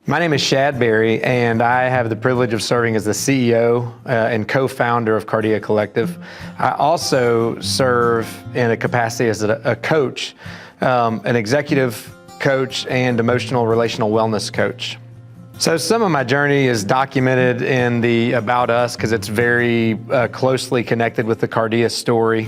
My name is Shad and I have the privilege of serving as the CEO and co-founder of Cardia Collective. I also serve in a capacity as a coach, an executive coach and emotional relational wellness coach. So some of my journey is documented in the About Us because it's very closely connected with the Cardia story.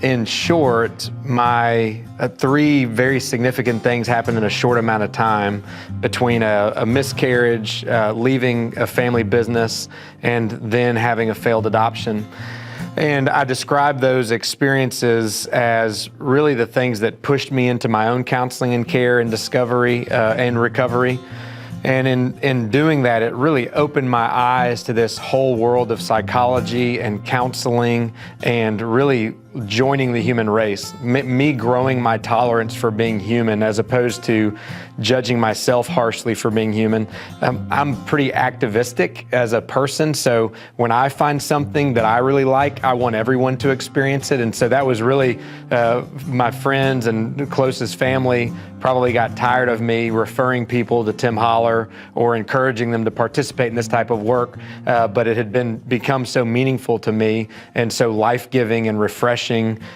In short, my three very significant things happened in a short amount of time between a miscarriage, leaving a family business, and then having a failed adoption. And I describe those experiences as really the things that pushed me into my own counseling and care and discovery and recovery. And in doing that, it really opened my eyes to this whole world of psychology and counseling and really joining the human race, me growing my tolerance for being human as opposed to judging myself harshly for being human. I'm pretty activistic as a person, so when I find something that I really like, I want everyone to experience it. And so that was really, my friends and closest family probably got tired of me referring people to Tim Holler or encouraging them to participate in this type of work, but it had become so meaningful to me and so life-giving and refreshing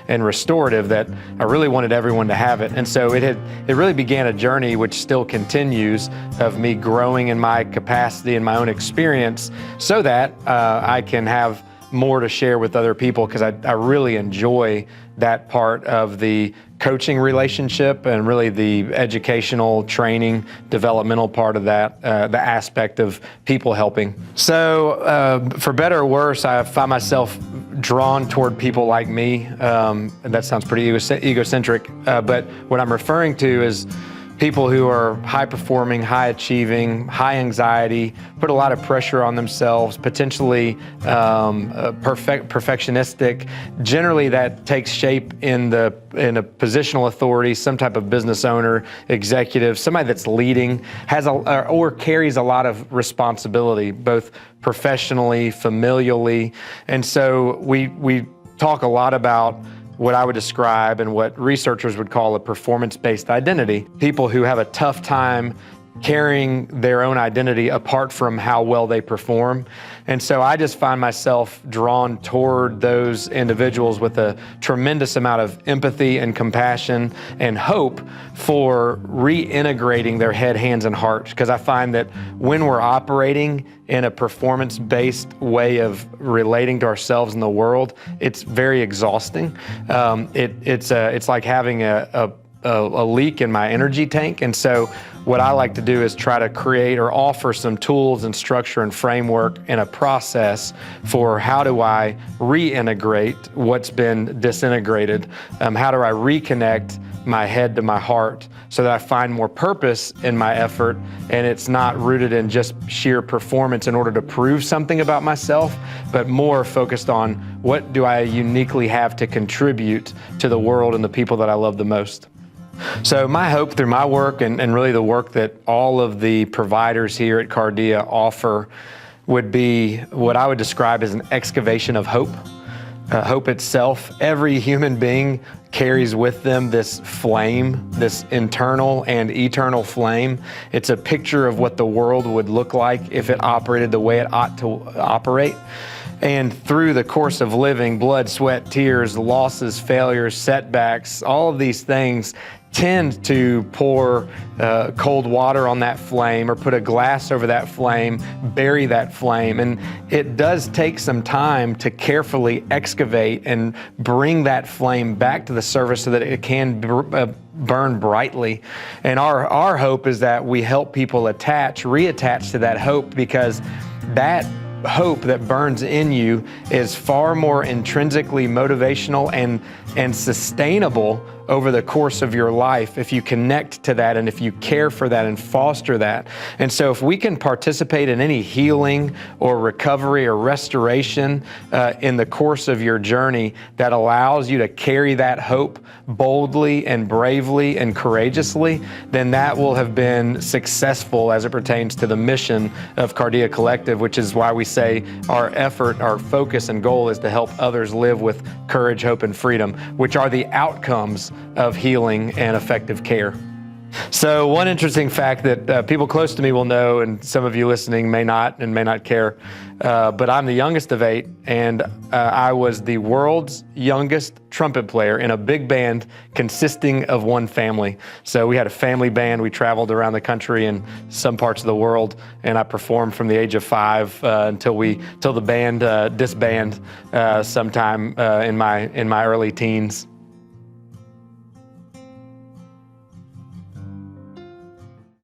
and restorative that I really wanted everyone to have it. And so it really began a journey which still continues of me growing in my capacity and my own experience so that I can have more to share with other people, because I really enjoy that part of the coaching relationship and really the educational, training, developmental part of that, the aspect of people helping. So for better or worse, I find myself drawn toward people like me. That sounds pretty egocentric, but what I'm referring to is people who are high performing, high achieving, high anxiety, put a lot of pressure on themselves, potentially perfectionistic. Generally that takes shape in a positional authority, some type of business owner, executive, somebody that's leading, or carries a lot of responsibility, both professionally, familially. And so we talk a lot about what I would describe and what researchers would call a performance-based identity. People who have a tough time carrying their own identity apart from how well they perform. And so I just find myself drawn toward those individuals with a tremendous amount of empathy and compassion and hope for reintegrating their head, hands, and heart. Because I find that when we're operating in a performance-based way of relating to ourselves in the world, it's very exhausting. It's like having a leak in my energy tank. And so what I like to do is try to create or offer some tools and structure and framework and a process for how do I reintegrate what's been disintegrated? How do I reconnect my head to my heart so that I find more purpose in my effort and it's not rooted in just sheer performance in order to prove something about myself, but more focused on what do I uniquely have to contribute to the world and the people that I love the most. So my hope through my work and really the work that all of the providers here at Cardia offer would be what I would describe as an excavation of hope. Hope itself, every human being carries with them this flame, this internal and eternal flame. It's a picture of what the world would look like if it operated the way it ought to operate. And through the course of living, blood, sweat, tears, losses, failures, setbacks, all of these things tend to pour cold water on that flame or put a glass over that flame, bury that flame. And it does take some time to carefully excavate and bring that flame back to the surface so that it can burn brightly. And our hope is that we help people reattach to that hope, because that hope that burns in you is far more intrinsically motivational and sustainable over the course of your life if you connect to that and if you care for that and foster that. And so if we can participate in any healing or recovery or restoration in the course of your journey that allows you to carry that hope boldly and bravely and courageously, then that will have been successful as it pertains to the mission of Cardia Collective, which is why we say our effort, our focus and goal is to help others live with courage, hope, and freedom, which are the outcomes of healing and effective care. So one interesting fact that people close to me will know, and some of you listening may not and may not care, but I'm the youngest of 8, and I was the world's youngest trumpet player in a big band consisting of one family. So we had a family band. We traveled around the country and some parts of the world, and I performed from the age of 5 until the band disbanded sometime in my early teens.